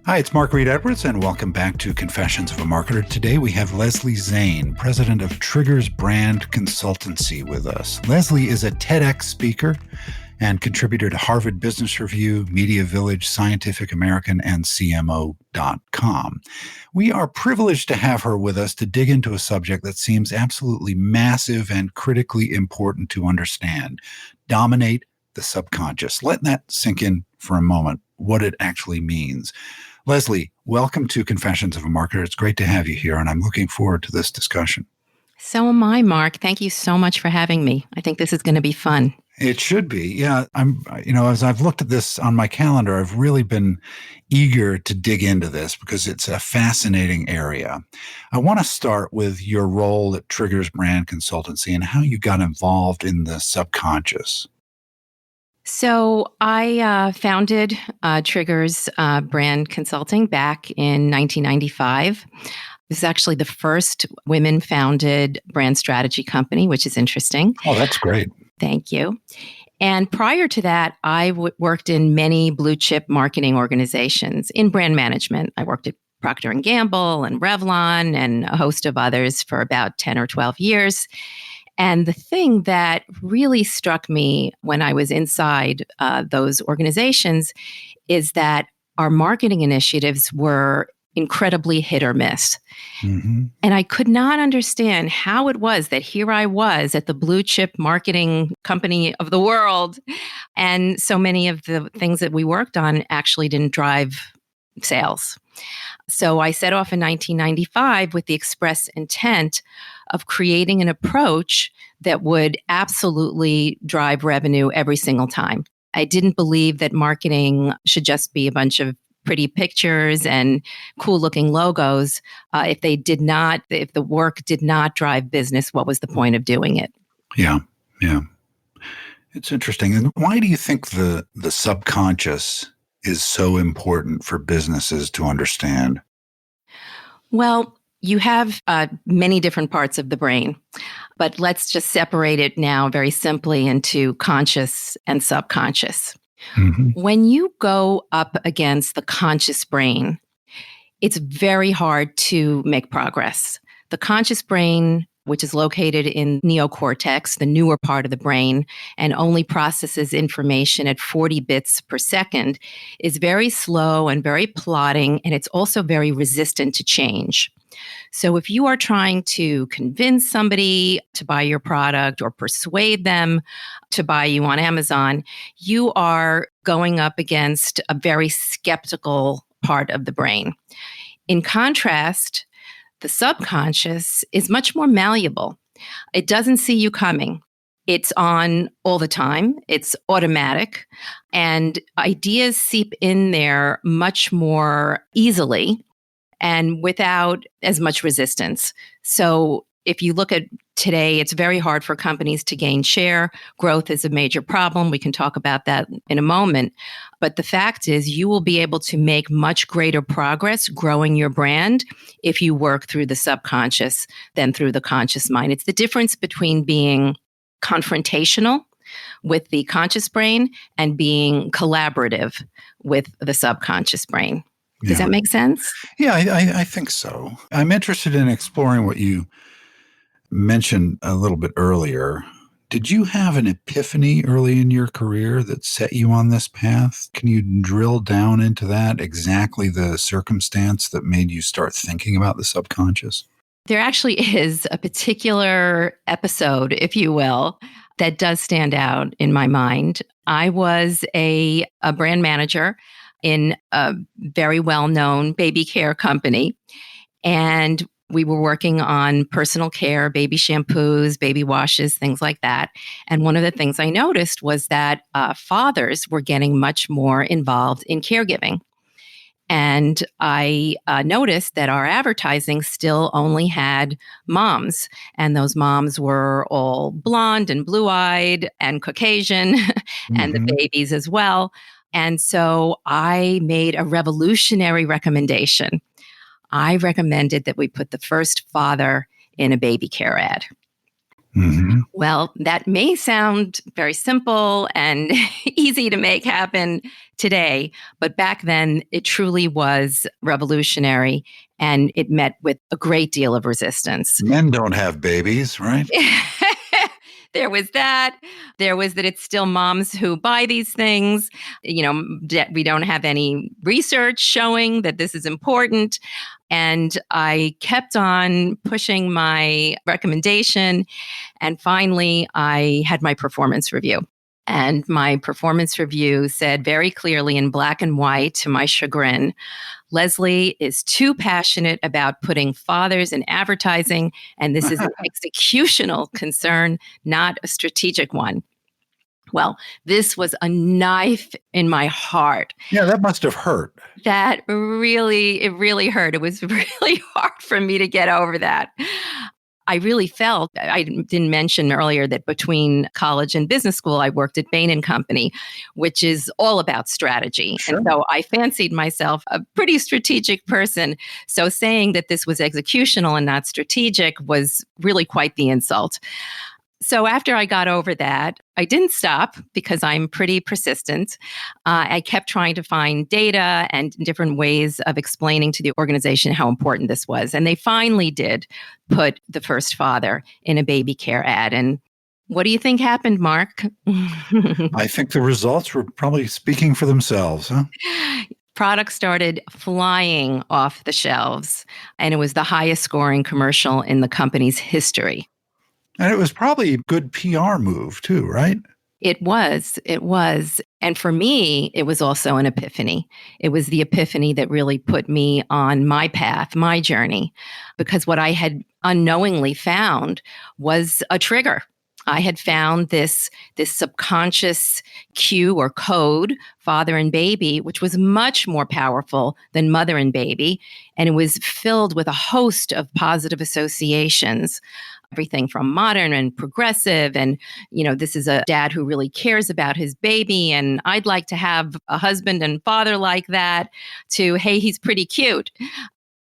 Hi, it's Mark Reed Edwards, and welcome back to Confessions of a Marketer. Today we have Leslie Zane, president of Triggers Brand Consultancy, with us. Leslie is a TEDx speaker and contributor to Harvard Business Review, Media Village, Scientific American, and CMO.com. We are privileged to have her with us to dig into a subject that seems absolutely massive and critically important to understand. Dominate the subconscious. Let that sink in for a moment, what it actually means. Leslie, welcome to Confessions of a Marketer. It's great to have you here, and I'm looking forward to this discussion. So am I, Mark. Thank you so much for having me. I think this is going to be fun. It should be. Yeah. As I've looked at this on my calendar, I've really been eager to dig into this because it's a fascinating area. I want to start with your role at Triggers Brand Consultancy and how you got involved in the subconscious. So I founded Triggers Brand Consulting back in 1995. This is actually the first women-founded brand strategy company, which is interesting. Oh, that's great. Thank you. And prior to that, I worked in many blue-chip marketing organizations in brand management. I worked at Procter & Gamble and Revlon and a host of others for about 10 or 12 years. And the thing that really struck me when I was inside those organizations is that our marketing initiatives were incredibly hit or miss. Mm-hmm. And I could not understand how it was that here I was at the blue chip marketing company of the world, and so many of the things that we worked on actually didn't drive sales. So I set off in 1995 with the express intent of creating an approach that would absolutely drive revenue every single time. I didn't believe that marketing should just be a bunch of pretty pictures and cool looking logos. If the work did not drive business, what was the point of doing it? Yeah. It's interesting. And why do you think the subconscious is so important for businesses to understand? Well, you have many different parts of the brain, but let's just separate it now very simply into conscious and subconscious. Mm-hmm. When you go up against the conscious brain, it's very hard to make progress. The conscious brain, which is located in neocortex, the newer part of the brain, and only processes information at 40 bits per second, is very slow and very plodding, and it's also very resistant to change. So if you are trying to convince somebody to buy your product or persuade them to buy you on Amazon, you are going up against a very skeptical part of the brain. In contrast, the subconscious is much more malleable. It doesn't see you coming. It's on all the time. It's automatic. And ideas seep in there much more easily and without as much resistance. So if you look at today, it's very hard for companies to gain share. Growth is a major problem. We can talk about that in a moment. But the fact is, you will be able to make much greater progress growing your brand if you work through the subconscious than through the conscious mind. It's the difference between being confrontational with the conscious brain and being collaborative with the subconscious brain. Does that make sense? Yeah, I think so. I'm interested in exploring what you mentioned a little bit earlier. Did you have an epiphany early in your career that set you on this path? Can you drill down into that, exactly the circumstance that made you start thinking about the subconscious? There actually is a particular episode, if you will, that does stand out in my mind. I was a brand manager in a very well-known baby care company. And we were working on personal care, baby shampoos, baby washes, things like that. And one of the things I noticed was that fathers were getting much more involved in caregiving. And I noticed that our advertising still only had moms. And those moms were all blonde and blue-eyed and Caucasian, and the babies as well. And so I made a revolutionary recommendation. I recommended that we put the first father in a baby care ad. Hmm. Well, that may sound very simple and easy to make happen today, but back then it truly was revolutionary and it met with a great deal of resistance. Men don't have babies, right? There was that. There was that it's still moms who buy these things. We don't have any research showing that this is important. And I kept on pushing my recommendation. And finally, I had my performance review. And my performance review said very clearly in black and white, to my chagrin, Leslie is too passionate about putting fathers in advertising, and this is an executional concern, not a strategic one. Well, this was a knife in my heart. Yeah, that must have hurt. It really hurt. It was really hard for me to get over that. I really felt, I didn't mention earlier that between college and business school, I worked at Bain & Company, which is all about strategy. Sure. And so I fancied myself a pretty strategic person. So saying that this was executional and not strategic was really quite the insult. So after I got over that, I didn't stop because I'm pretty persistent. I kept trying to find data and different ways of explaining to the organization how important this was. And they finally did put the first father in a baby care ad. And what do you think happened, Mark? I think the results were probably speaking for themselves, huh? Products started flying off the shelves, and it was the highest scoring commercial in the company's history. And it was probably a good PR move too, right? It was. And for me, it was also an epiphany. It was the epiphany that really put me on my path, my journey, because what I had unknowingly found was a trigger. I had found this subconscious cue or code, father and baby, which was much more powerful than mother and baby. And it was filled with a host of positive associations. Everything from modern and progressive, and this is a dad who really cares about his baby, and I'd like to have a husband and father like that, to hey, he's pretty cute.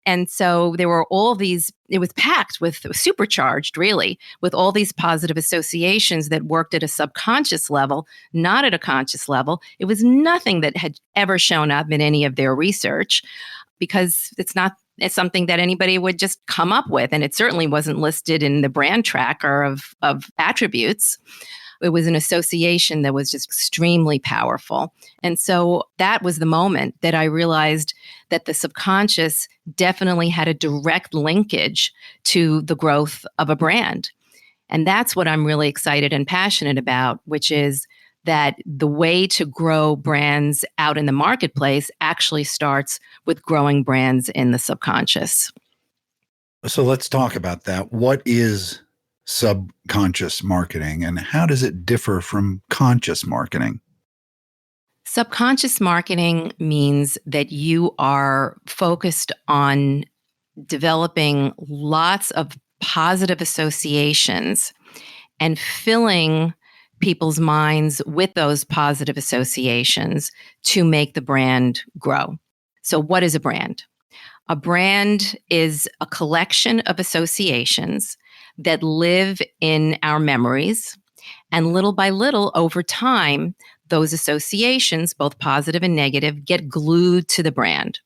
And so there were all these, it was packed with, supercharged really, with all these positive associations that worked at a subconscious level, not at a conscious level. It was nothing that had ever shown up in any of their research, because it's something that anybody would just come up with. And it certainly wasn't listed in the brand tracker of attributes. It was an association that was just extremely powerful. And so that was the moment that I realized that the subconscious definitely had a direct linkage to the growth of a brand. And that's what I'm really excited and passionate about, which is that the way to grow brands out in the marketplace actually starts with growing brands in the subconscious. So let's talk about that. What is subconscious marketing and how does it differ from conscious marketing? Subconscious marketing means that you are focused on developing lots of positive associations and filling people's minds with those positive associations to make the brand grow. So what is a brand? A brand is a collection of associations that live in our memories. And little by little, over time, those associations, both positive and negative, get glued to the brand.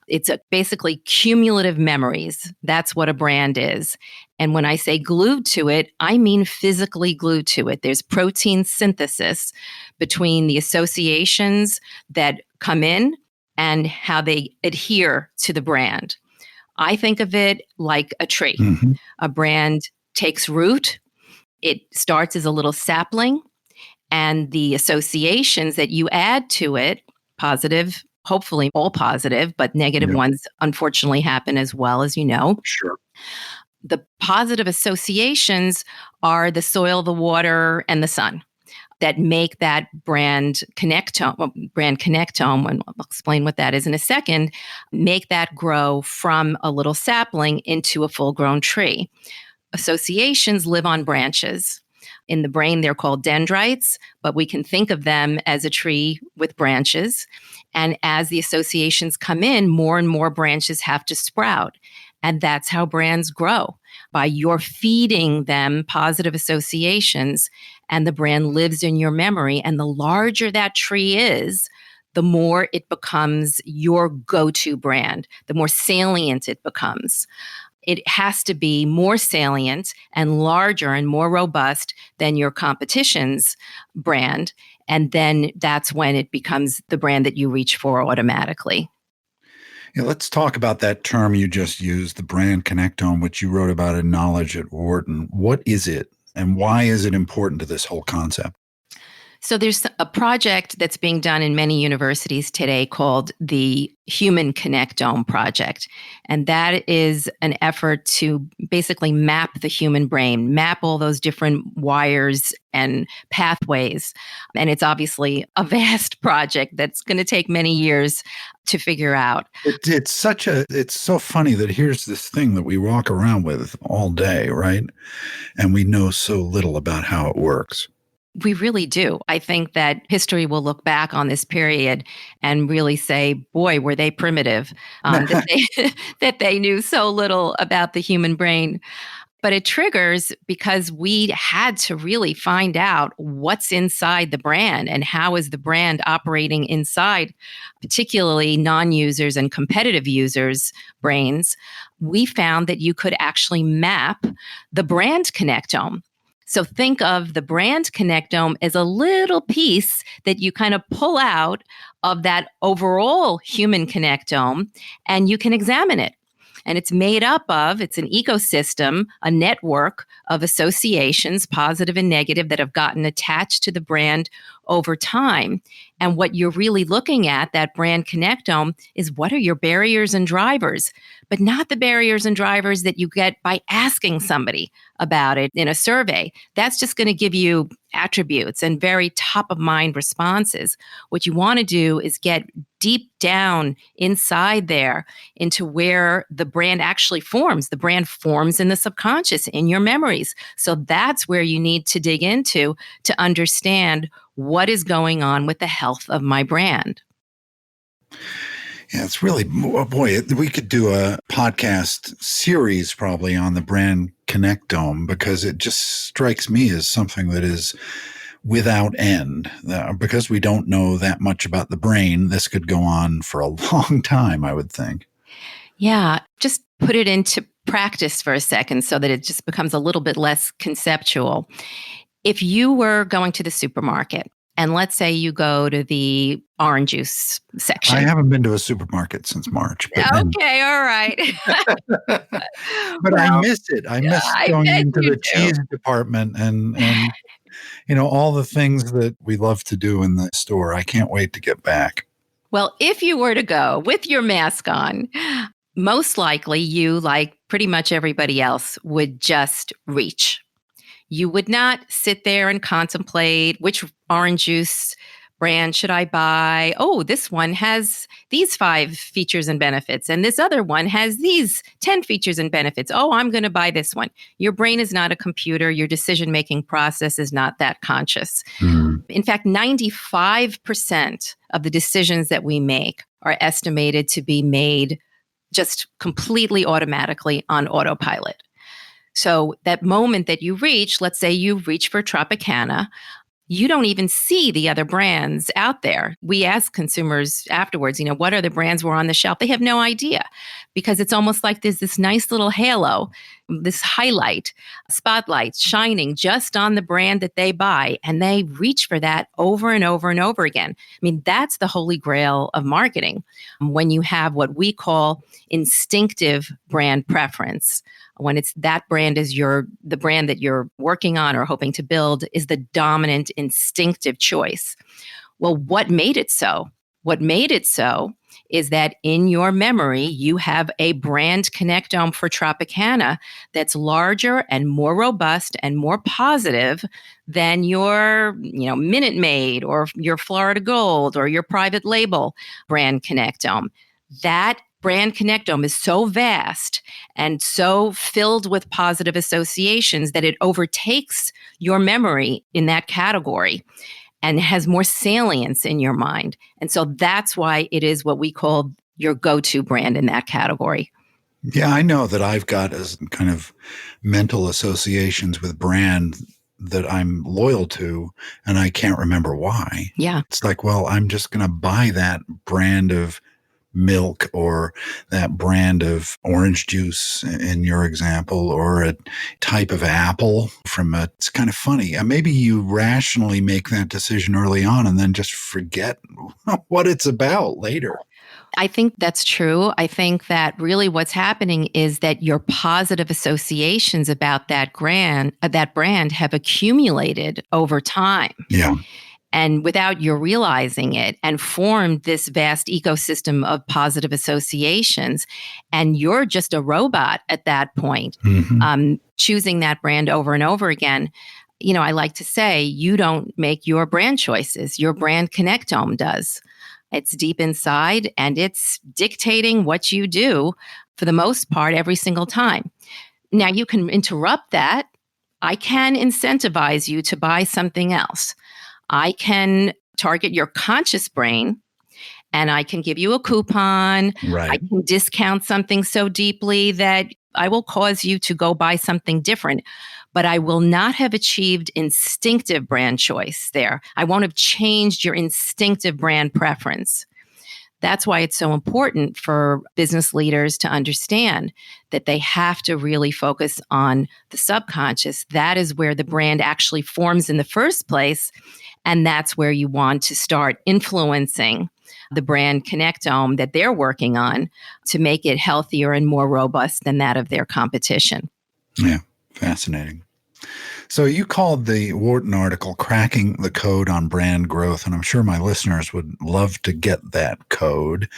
It's basically cumulative memories. That's what a brand is. And when I say glued to it, I mean physically glued to it. There's protein synthesis between the associations that come in and how they adhere to the brand. I think of it like a tree. Mm-hmm. A brand takes root. It starts as a little sapling, and the associations that you add to it, positive, hopefully all positive, but negative ones unfortunately happen as well, as you know. Sure. The positive associations are the soil, the water, and the sun that make that brand connectome, and I'll explain what that is in a second, make that grow from a little sapling into a full-grown tree. Associations live on branches. In the brain, they're called dendrites, but we can think of them as a tree with branches. And as the associations come in, more and more branches have to sprout. And that's how brands grow. by your feeding them positive associations, and the brand lives in your memory. And the larger that tree is, the more it becomes your go-to brand, the more salient it becomes. It has to be more salient and larger and more robust than your competition's brand. And then that's when it becomes the brand that you reach for automatically. Yeah, let's talk about that term you just used, the Brand Connectome, which you wrote about in Knowledge at Wharton. What is it, and why is it important to this whole concept? So there's a project that's being done in many universities today called the Human Connectome Project. And that is an effort to basically map the human brain, map all those different wires and pathways. And it's obviously a vast project that's going to take many years to figure out. It's so funny that here's this thing that we walk around with all day, right? And we know so little about how it works. We really do. I think that history will look back on this period and really say, boy, were they primitive, that they knew so little about the human brain. But it triggers because we had to really find out what's inside the brand and how is the brand operating inside, particularly non-users and competitive users' brains. We found that you could actually map the brand connectome. So think of the brand connectome as a little piece that you kind of pull out of that overall human connectome, and you can examine it. And it's made up of, it's an ecosystem, a network of associations, positive and negative, that have gotten attached to the brand over time. And what you're really looking at, that brand connectome, is what are your barriers and drivers, but not the barriers and drivers that you get by asking somebody about it in a survey. That's just going to give you attributes and very top of mind responses. What you want to do is get deep down inside there into where the brand actually forms. The brand forms in the subconscious, in your memories. So that's where you need to dig into to understand what is going on with the health of my brand. Yeah, it's really, boy, we could do a podcast series probably on the Brand Connectome, because it just strikes me as something that is without end. Because we don't know that much about the brain, this could go on for a long time, I would think. Yeah, just put it into practice for a second so that it just becomes a little bit less conceptual. If you were going to the supermarket, and let's say you go to the orange juice section. I haven't been to a supermarket since March. But okay, all right. But I miss it. I miss going into the cheese department and all the things that we love to do in the store. I can't wait to get back. Well, if you were to go with your mask on, most likely you, like pretty much everybody else, would just reach. You would not sit there and contemplate which orange juice brand should I buy. Oh, this one has these 5 features and benefits, and this other one has these 10 features and benefits. Oh, I'm going to buy this one. Your brain is not a computer. Your decision-making process is not that conscious. In fact, 95% of the decisions that we make are estimated to be made just completely automatically on autopilot. So that moment that you reach, let's say you reach for Tropicana, you don't even see the other brands out there. We ask consumers afterwards, what are the brands were on the shelf? They have no idea, because it's almost like there's this nice little halo, this highlight, spotlight shining just on the brand that they buy. And they reach for that over and over and over again. I mean, that's the holy grail of marketing. When you have what we call instinctive brand preference, when it's that brand is the brand that you're working on or hoping to build is the dominant instinctive choice. Well, what made it so? What made it so is that in your memory, you have a brand connectome for Tropicana that's larger and more robust and more positive than your, Minute Maid or your Florida Gold or your private label brand connectome. That Brand Connectome is so vast and so filled with positive associations that it overtakes your memory in that category and has more salience in your mind. And so that's why it is what we call your go-to brand in that category. Yeah, I know that I've got as kind of mental associations with brand that I'm loyal to, and I can't remember why. Yeah. It's like, well, I'm just going to buy that brand of milk or that brand of orange juice in your example, or a type of apple it's kind of funny. Maybe you rationally make that decision early on and then just forget what it's about later. I think that's true. I think that really what's happening is that your positive associations about that brand have accumulated over time. Yeah. And without your realizing it, and formed this vast ecosystem of positive associations. And you're just a robot at that point, choosing that brand over and over again. I like to say, you don't make your brand choices, your Brand Connectome does. It's deep inside and it's dictating what you do for the most part every single time. Now, you can interrupt that. I can incentivize you to buy something else. I can target your conscious brain and I can give you a coupon. Right. I can discount something so deeply that I will cause you to go buy something different. But I will not have achieved instinctive brand choice there. I won't have changed your instinctive brand preference. That's why it's so important for business leaders to understand that they have to really focus on the subconscious. That is where the brand actually forms in the first place. And that's where you want to start influencing the Brand Connectome that they're working on to make it healthier and more robust than that of their competition. Yeah, fascinating. So you called the Wharton article Cracking the Code on Brand Growth, and I'm sure my listeners would love to get that code.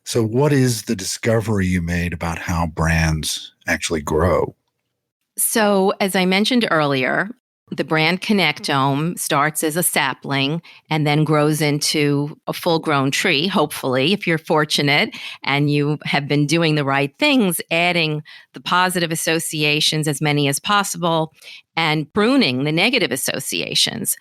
So what is the discovery you made about how brands actually grow? So, as I mentioned earlier, the Brand Connectome starts as a sapling and then grows into a full-grown tree, hopefully, if you're fortunate and you have been doing the right things, adding the positive associations as many as possible and pruning the negative associations.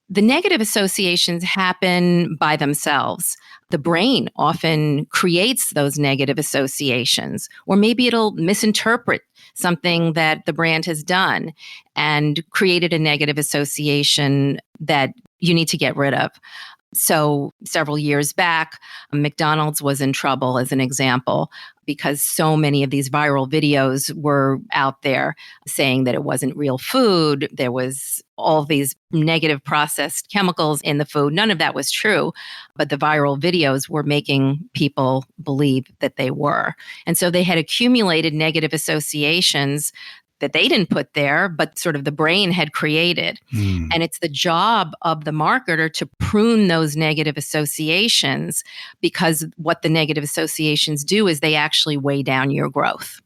The negative associations happen by themselves. The brain often creates those negative associations, or maybe it'll misinterpret something that the brand has done and created a negative association that you need to get rid of. So several years back, McDonald's was in trouble, as an example, because so many of these viral videos were out there saying that it wasn't real food. There was all these negative processed chemicals in the food. None of that was true, but the viral videos were making people believe that they were. And so they had accumulated negative associations that they didn't put there, but sort of the brain had created. And it's the job of the marketer to prune those negative associations, because what the negative associations do is they actually weigh down your growth.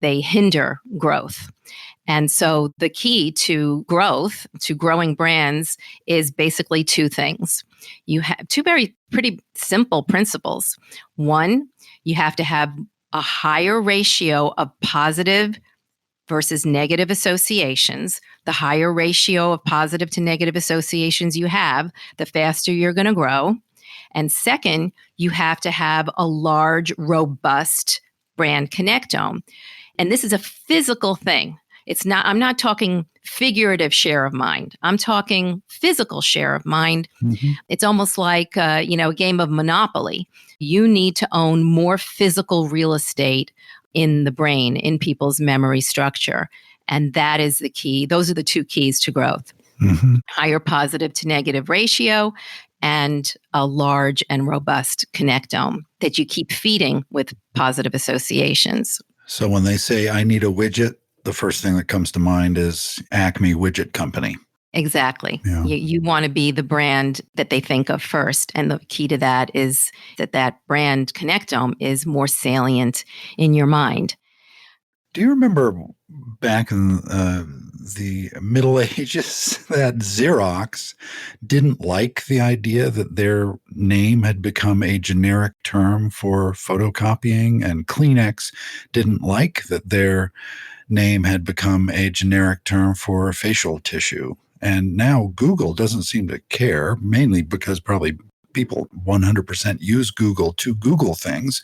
They hinder growth. And so the key to growth, to growing brands, is basically two things. You have two pretty simple principles. One, you have to have a higher ratio of positive versus negative associations. The higher ratio of positive to negative associations you have, the faster you're going to grow. And second, you have to have a large, robust brand connectome. And this is a physical thing. I'm not talking figurative share of mind. I'm talking physical share of mind. It's almost like, a game of Monopoly. You need to own more physical real estate in the brain, in people's memory structure. And that is the key. Those are the two keys to growth. Higher positive to negative ratio and a large and robust connectome that you keep feeding with positive associations. So when they say, I need a widget, the first thing that comes to mind is Acme Widget Company. Exactly. Yeah. You want to be the brand that they think of first. And the key to that is that brand connectome is more salient in your mind. Do you remember back in the Middle Ages that Xerox didn't like the idea that their name had become a generic term for photocopying, and Kleenex didn't like that their name had become a generic term for facial tissue? And now Google doesn't seem to care, mainly because probably people 100% use Google to Google things,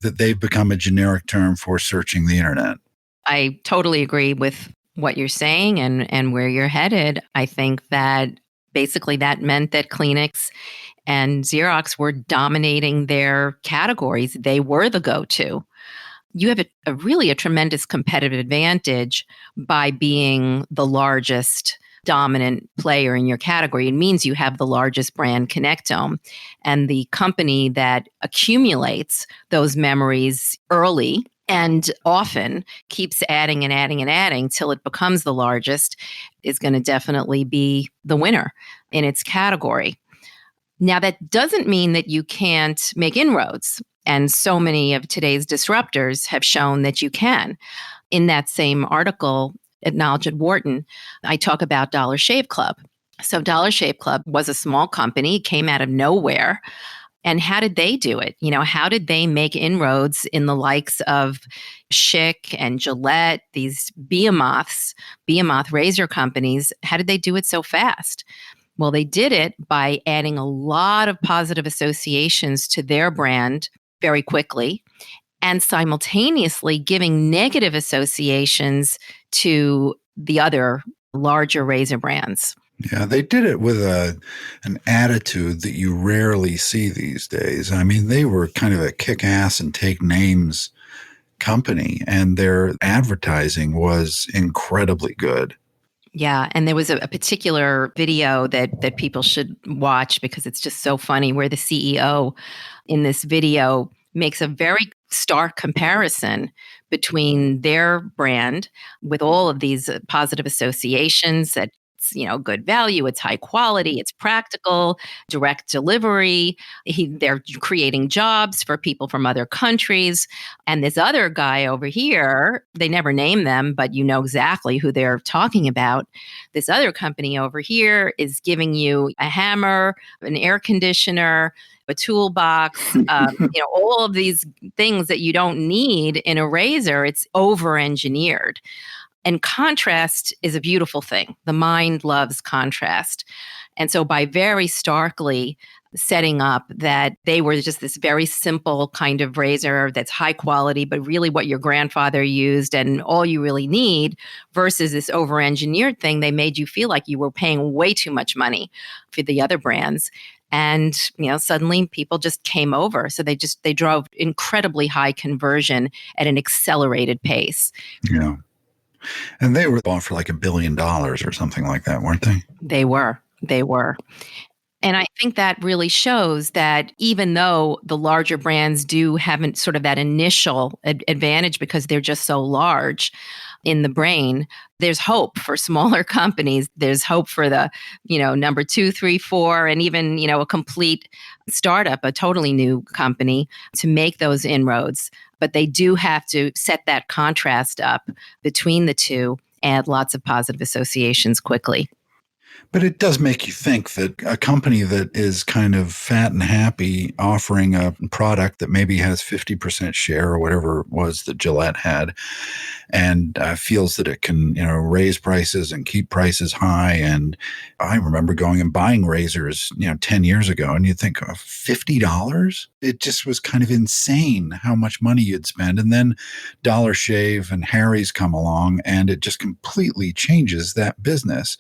that they've become a generic term for searching the internet. I totally agree with what you're saying and where you're headed. I think that basically that meant that Kleenex and Xerox were dominating their categories. They were the go-to. You have a tremendous competitive advantage by being the largest dominant player in your category. It means you have the largest brand connectome, and the company that accumulates those memories early and often keeps adding and adding and adding till it becomes the largest is going to definitely be the winner in its category. Now, that doesn't mean that you can't make inroads. And so many of today's disruptors have shown that you can. In that same article, at Knowledge at Wharton, I talk about Dollar Shave Club. So Dollar Shave Club was a small company, came out of nowhere. And how did they do it? How did they make inroads in the likes of Schick and Gillette, these behemoth razor companies? How did they do it so fast? Well, they did it by adding a lot of positive associations to their brand very quickly and simultaneously giving negative associations to the other larger razor brands. Yeah, they did it with an attitude that you rarely see these days. I mean, they were kind of a kick-ass and take names company, and their advertising was incredibly good. Yeah, and there was a particular video that people should watch because it's just so funny, where the CEO in this video makes a very stark comparison between their brand with all of these positive associations that it's good value, it's high quality, it's practical, direct delivery. They're creating jobs for people from other countries. And this other guy over here, they never name them, but you know exactly who they're talking about. This other company over here is giving you a hammer, an air conditioner, a toolbox, all of these things that you don't need in a razor. It's over-engineered. And contrast is a beautiful thing. The mind loves contrast. And so by very starkly setting up that they were just this very simple kind of razor that's high quality, but really what your grandfather used and all you really need, versus this over-engineered thing, they made you feel like you were paying way too much money for the other brands. And, suddenly people just came over. So they drove incredibly high conversion at an accelerated pace. Yeah. And they were bought for like $1 billion or something like that, weren't they? They were. And I think that really shows that even though the larger brands do have sort of that initial advantage because they're just so large in the brain, there's hope for smaller companies. There's hope for the, number 2, 3, 4, and even, a complete startup, a totally new company to make those inroads. But they do have to set that contrast up between the two, add lots of positive associations quickly. But it does make you think that a company that is kind of fat and happy offering a product that maybe has 50% share or whatever it was that Gillette had, and feels that it can, raise prices and keep prices high. And I remember going and buying razors, 10 years ago, and you'd think, $50? It just was kind of insane how much money you'd spend. And then Dollar Shave and Harry's come along, and it just completely changes that business.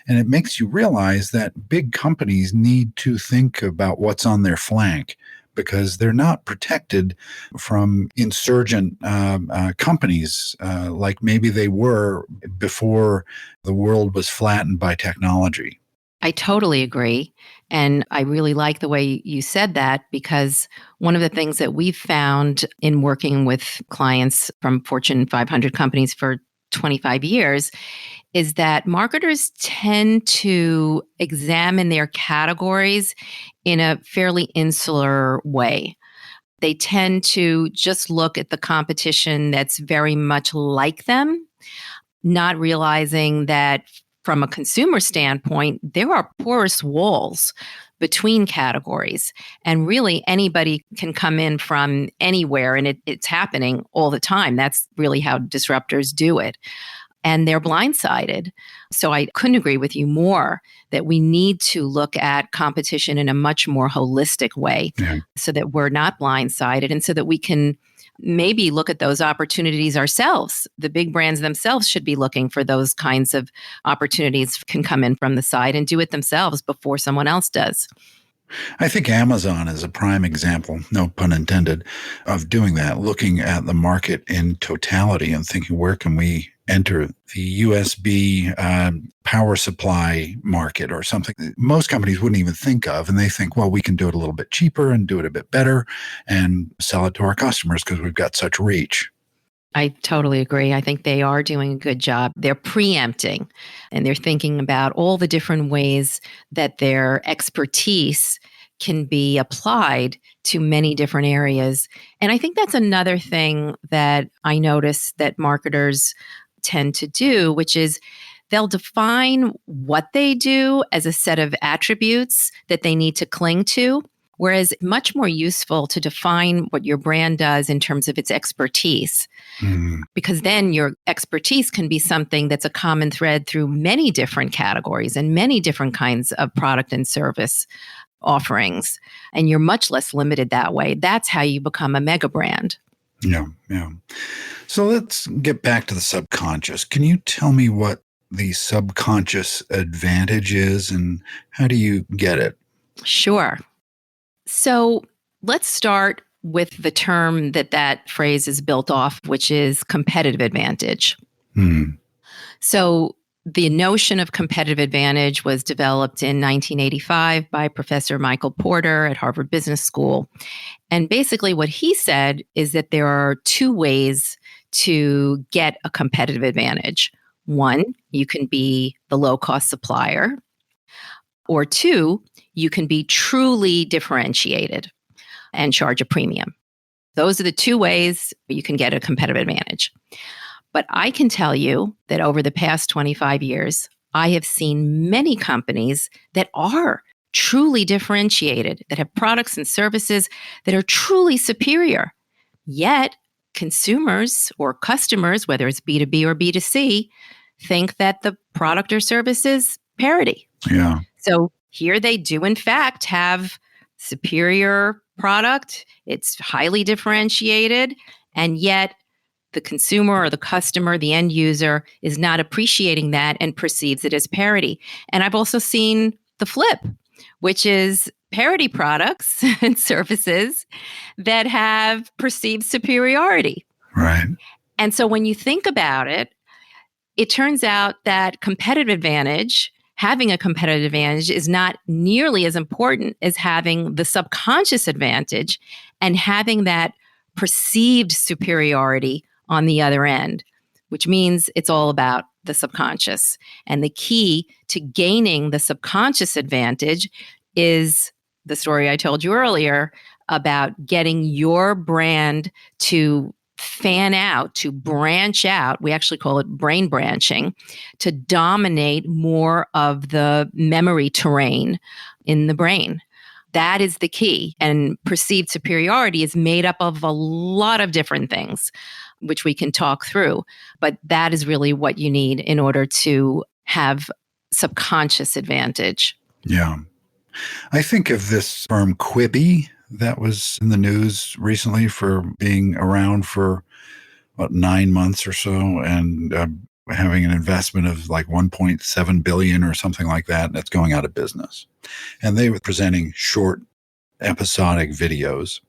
And it makes you realize that big companies need to think about what's on their flank, because they're not protected from insurgent companies like maybe they were before the world was flattened by technology. I totally agree. And I really like the way you said that, because one of the things that we've found in working with clients from Fortune 500 companies for 25 years is that marketers tend to examine their categories in a fairly insular way. They tend to just look at the competition that's very much like them, not realizing that from a consumer standpoint, there are porous walls between categories. And really anybody can come in from anywhere, and it's happening all the time. That's really how disruptors do it. and they're blindsided. So I couldn't agree with you more that we need to look at competition in a much more holistic way so that we're not blindsided and so that we can maybe look at those opportunities ourselves. The big brands themselves should be looking for those kinds of opportunities, can come in from the side and do it themselves before someone else does. I think Amazon is a prime example, no pun intended, of doing that, looking at the market in totality and thinking, where can we enter the USB power supply market or something that most companies wouldn't even think of. And they think, well, we can do it a little bit cheaper and do it a bit better and sell it to our customers because we've got such reach. I totally agree. I think they are doing a good job. They're preempting and they're thinking about all the different ways that their expertise can be applied to many different areas. And I think that's another thing that I notice that marketers tend to do, which is they'll define what they do as a set of attributes that they need to cling to. Whereas much more useful to define what your brand does in terms of its expertise, because then your expertise can be something that's a common thread through many different categories and many different kinds of product and service offerings. And you're much less limited that way. That's how you become a mega brand. Yeah. So let's get back to the subconscious. Can you tell me what the subconscious advantage is and how do you get it? Sure. So let's start with the term that phrase is built off, which is competitive advantage. So the notion of competitive advantage was developed in 1985 by Professor Michael Porter at Harvard Business School. And basically what he said is that there are two ways to get a competitive advantage. One, you can be the low-cost supplier. Or two, you can be truly differentiated and charge a premium. Those are the two ways you can get a competitive advantage. But I can tell you that over the past 25 years, I have seen many companies that are truly differentiated, that have products and services that are truly superior. Yet consumers or customers, whether it's B2B or B2C, think that the product or service is parity. Yeah. So here they do, in fact, have superior product. It's highly differentiated. And yet the consumer or the customer, the end user, is not appreciating that and perceives it as parity. And I've also seen the flip, which is parity products and services that have perceived superiority. Right. And so when you think about it, it turns out that having a competitive advantage is not nearly as important as having the subconscious advantage and having that perceived superiority on the other end, which means it's all about the subconscious. And the key to gaining the subconscious advantage is the story I told you earlier about getting your brand to fan out, to branch out. We actually call it brain branching, to dominate more of the memory terrain in the brain. That is the key. And perceived superiority is made up of a lot of different things, which we can talk through. But that is really what you need in order to have subconscious advantage. Yeah. I think of this firm Quibi that was in the news recently for being around for about 9 months or so and having an investment of like 1.7 billion or something like that. That's going out of business. And they were presenting short episodic videos.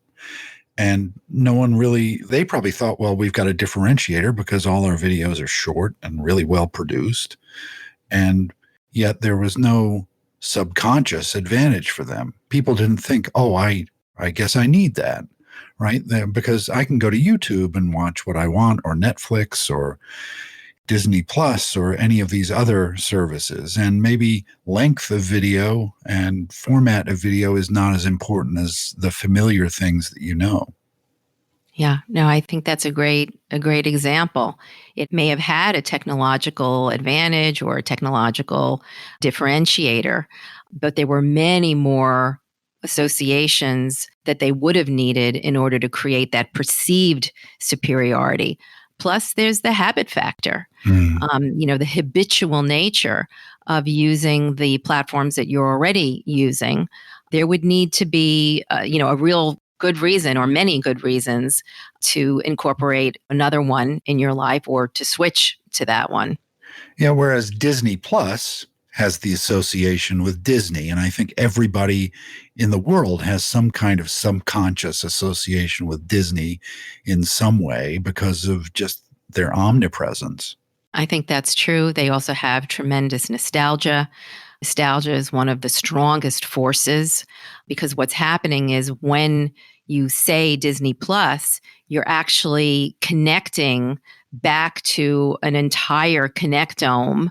And no one really, they probably thought, well, we've got a differentiator because all our videos are short and really well produced. And yet there was no subconscious advantage for them. People didn't think, oh, I guess I need that, right? Because I can go to YouTube and watch what I want, or Netflix or Disney Plus or any of these other services. And maybe length of video and format of video is not as important as the familiar things that you know. Yeah, no, I think that's a great example. It may have had a technological advantage or a technological differentiator, but there were many more associations that they would have needed in order to create that perceived superiority. Plus, there's the habit factor, Mm. the habitual nature of using the platforms that you're already using. There would need to be, a real good reason or many good reasons to incorporate another one in your life or to switch to that one. Yeah, whereas Disney Plus has the association with Disney. And I think everybody in the world has some kind of subconscious association with Disney in some way because of just their omnipresence. I think that's true. They also have tremendous nostalgia. Nostalgia is one of the strongest forces because what's happening is when you say Disney Plus, you're actually connecting back to an entire connectome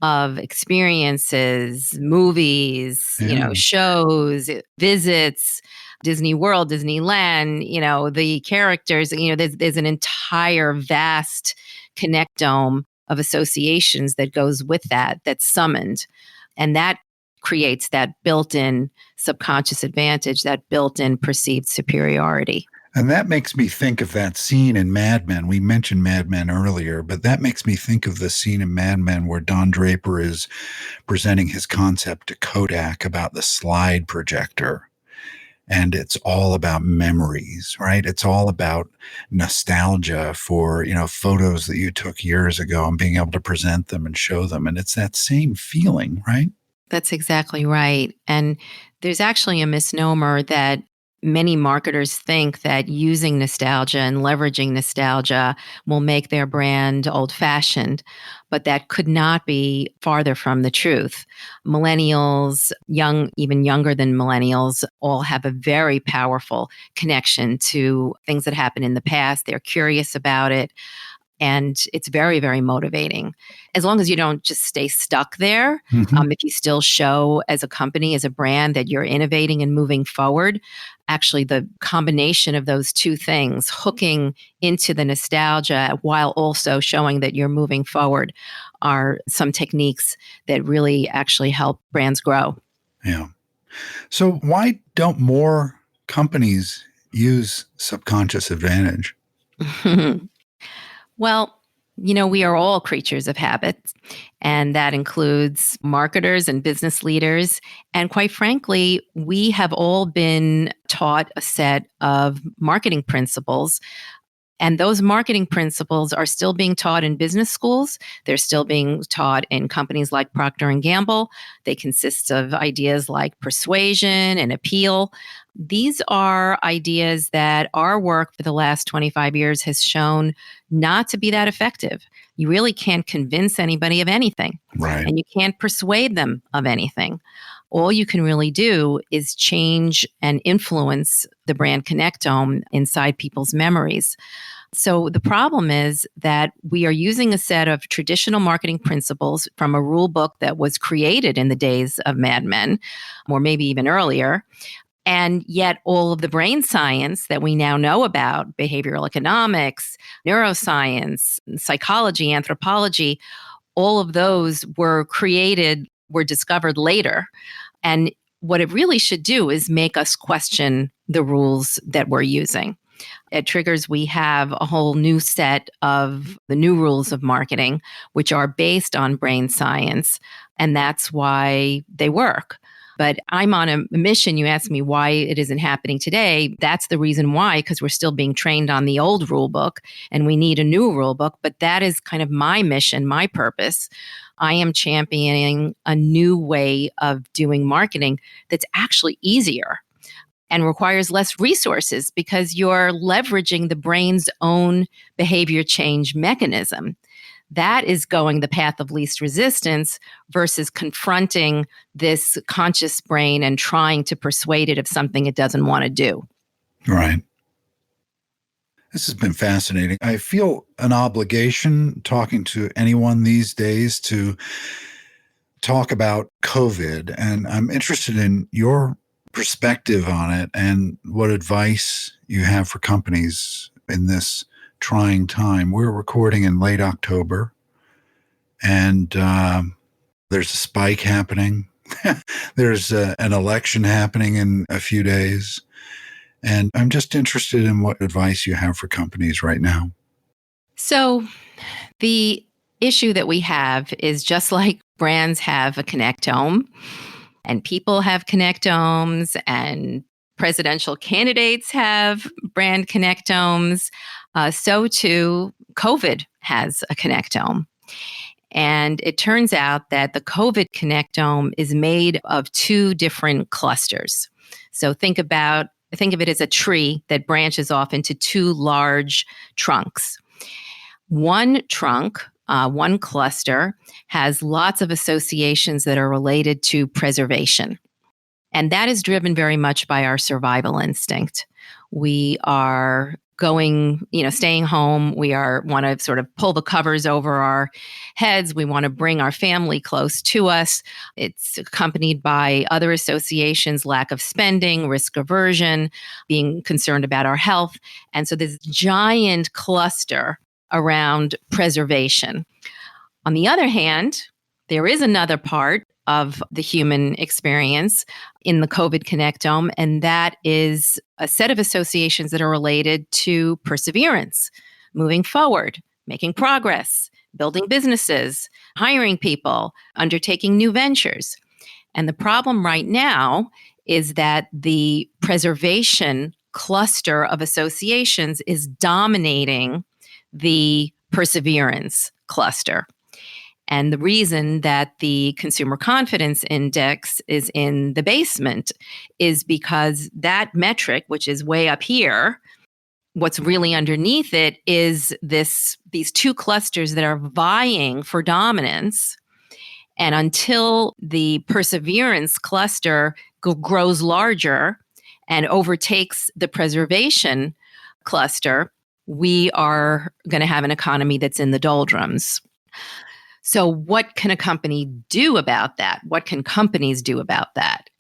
of experiences, movies, Yeah. shows, visits, Disney World, Disneyland, the characters, there's an entire vast connectome of associations that goes with that's summoned. And that creates that built-in subconscious advantage, that built-in perceived superiority. And that makes me think of that scene in Mad Men. We mentioned Mad Men earlier, but that makes me think of the scene in Mad Men where Don Draper is presenting his concept to Kodak about the slide projector. And it's all about memories, right? It's all about nostalgia for, photos that you took years ago and being able to present them and show them. And it's that same feeling, right? That's exactly right. And there's actually a misnomer that many marketers think that using nostalgia and leveraging nostalgia will make their brand old-fashioned, but that could not be farther from the truth. Millennials, even younger than millennials, all have a very powerful connection to things that happened in the past. They're curious about it. And it's very, very motivating. As long as you don't just stay stuck there, if you still show as a company, as a brand that you're innovating and moving forward, actually the combination of those two things, hooking into the nostalgia while also showing that you're moving forward, are some techniques that really actually help brands grow. Yeah. So why don't more companies use subconscious advantage? Well, we are all creatures of habits, and that includes marketers and business leaders. And quite frankly, we have all been taught a set of marketing principles. And those marketing principles are still being taught in business schools. They're still being taught in companies like Procter & Gamble. They consist of ideas like persuasion and appeal. These are ideas that our work for the last 25 years has shown not to be that effective. You really can't convince anybody of anything. Right. And you can't persuade them of anything. All you can really do is change and influence the brand connectome inside people's memories. So the problem is that we are using a set of traditional marketing principles from a rule book that was created in the days of Mad Men, or maybe even earlier. And yet all of the brain science that we now know about, behavioral economics, neuroscience, psychology, anthropology, all of those were discovered later. And what it really should do is make us question the rules that we're using. At Triggers, we have a whole new set of the new rules of marketing, which are based on brain science, and that's why they work. But I'm on a mission. You asked me why it isn't happening today. That's the reason why, because we're still being trained on the old rule book and we need a new rule book. But that is kind of my mission, my purpose. I am championing a new way of doing marketing that's actually easier and requires less resources because you're leveraging the brain's own behavior change mechanism. That is going the path of least resistance versus confronting this conscious brain and trying to persuade it of something it doesn't want to do. Right. This has been fascinating. I feel an obligation talking to anyone these days to talk about COVID, and I'm interested in your perspective on it and what advice you have for companies in this trying time. We're recording in late October, and there's a spike happening. There's an election happening in a few days. And I'm just interested in what advice you have for companies right now. So the issue that we have is just like brands have a connectome and people have connectomes and presidential candidates have brand connectomes, so too COVID has a connectome. And it turns out that the COVID connectome is made of two different clusters. So think of it as a tree that branches off into two large trunks. One trunk, one cluster, has lots of associations that are related to preservation. And that is driven very much by our survival instinct. We are staying home. We want to sort of pull the covers over our heads. We want to bring our family close to us. It's accompanied by other associations, lack of spending, risk aversion, being concerned about our health. And so this giant cluster around preservation. On the other hand, there is another part of the human experience in the COVID connectome, and that is a set of associations that are related to perseverance, moving forward, making progress, building businesses, hiring people, undertaking new ventures. And the problem right now is that the preservation cluster of associations is dominating the perseverance cluster. And the reason that the consumer confidence index is in the basement is because that metric, which is way up here, what's really underneath it is these two clusters that are vying for dominance. And until the perseverance cluster grows larger and overtakes the preservation cluster, we are going to have an economy that's in the doldrums. So what can a company do about that? What can companies do about that?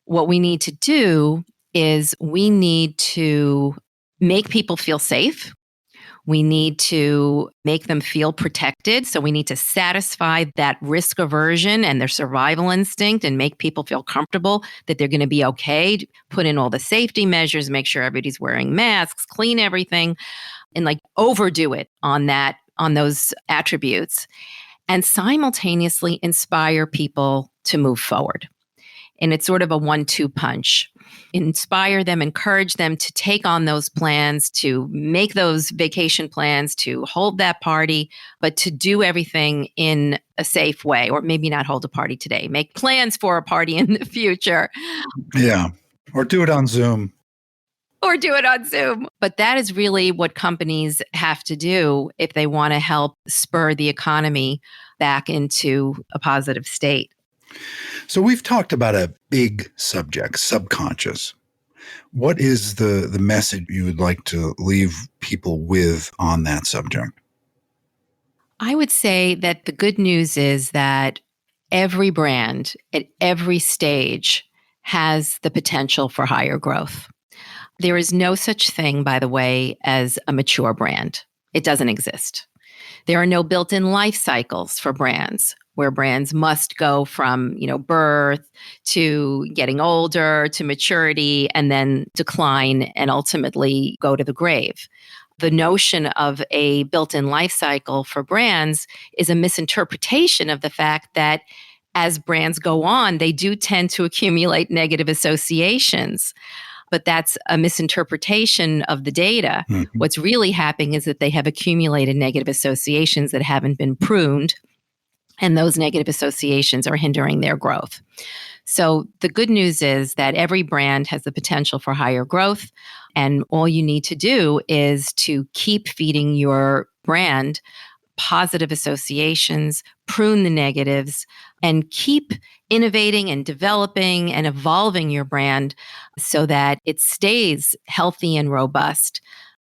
What we need to do is we need to make people feel safe. We need to make them feel protected. So we need to satisfy that risk aversion and their survival instinct and make people feel comfortable that they're going to be okay. Put in all the safety measures, make sure everybody's wearing masks, clean everything, and overdo it on those attributes. And simultaneously inspire people to move forward. And it's sort of a 1-2 punch. Inspire them, encourage them to take on those plans, to make those vacation plans, to hold that party, but to do everything in a safe way, or maybe not hold a party today, make plans for a party in the future. Yeah. Or do it on Zoom. But that is really what companies have to do if they want to help spur the economy back into a positive state. So we've talked about a big subject, subconscious. What is the message you would like to leave people with on that subject? I would say that the good news is that every brand at every stage has the potential for higher growth. There is no such thing, by the way, as a mature brand. It doesn't exist. There are no built-in life cycles for brands where brands must go from, birth to getting older to maturity and then decline and ultimately go to the grave. The notion of a built-in life cycle for brands is a misinterpretation of the fact that as brands go on, they do tend to accumulate negative associations. But that's a misinterpretation of the data. Mm-hmm. What's really happening is that they have accumulated negative associations that haven't been pruned, and those negative associations are hindering their growth. So the good news is that every brand has the potential for higher growth, and all you need to do is to keep feeding your brand positive associations, prune the negatives, and keep innovating and developing and evolving your brand so that it stays healthy and robust.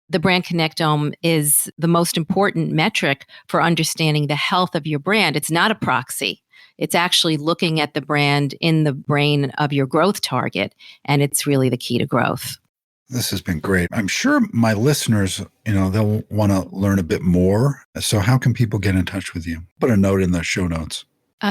The Brand Connectome is the most important metric for understanding the health of your brand. It's not a proxy. It's actually looking at the brand in the brain of your growth target, and it's really the key to growth. This has been great. I'm sure my listeners, they'll want to learn a bit more. So how can people get in touch with you? Put a note in the show notes.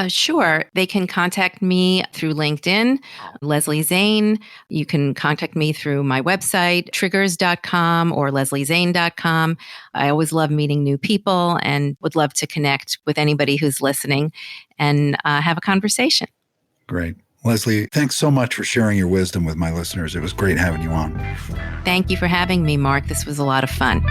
Sure. They can contact me through LinkedIn, Leslie Zane. You can contact me through my website, triggers.com or lesliezane.com. I always love meeting new people and would love to connect with anybody who's listening and have a conversation. Great. Leslie, thanks so much for sharing your wisdom with my listeners. It was great having you on. Thank you for having me, Mark. This was a lot of fun.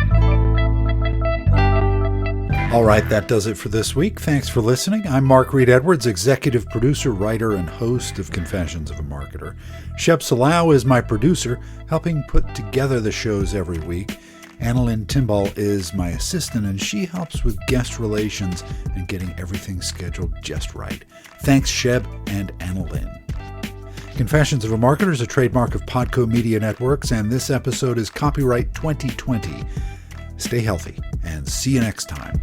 All right, that does it for this week. Thanks for listening. I'm Mark Reed Edwards, executive producer, writer, and host of Confessions of a Marketer. Shep Salau is my producer, helping put together the shows every week. Annalyn Timball is my assistant, and she helps with guest relations and getting everything scheduled just right. Thanks, Shep and Annalyn. Confessions of a Marketer is a trademark of Podco Media Networks, and this episode is copyright 2020. Stay healthy, and see you next time.